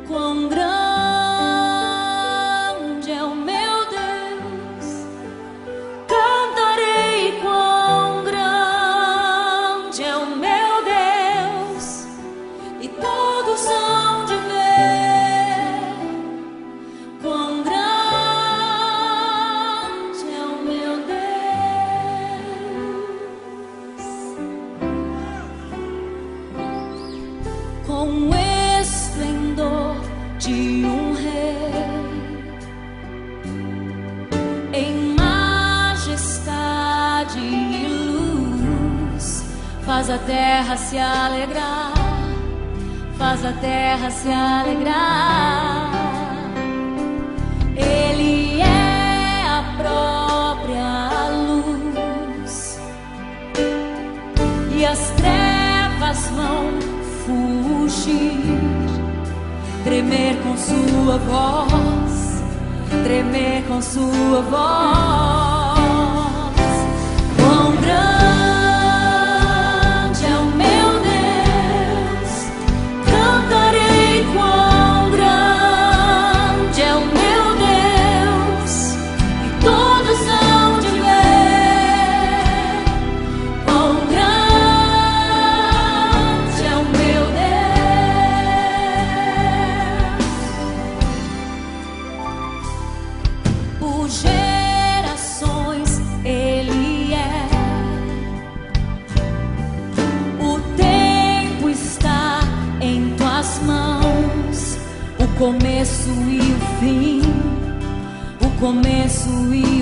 Quão grande é o meu Deus, cantarei quão grande é o meu Deus, e todos hão de ver quão grande é o meu Deus. Com esplendor de um rei, em majestade e luz, faz a terra se alegrar, faz a terra se alegrar. Ele é a própria luz, e as trevas vão fugir, tremer com sua voz, tremer com sua voz. Quão grande é o meu Deus, cantarei quão grande é o meu Deus, e todos hão de ver quão grande é o meu Deus. Por gerações Ele é, o tempo está em tuas mãos, o começo e o fim, o começo e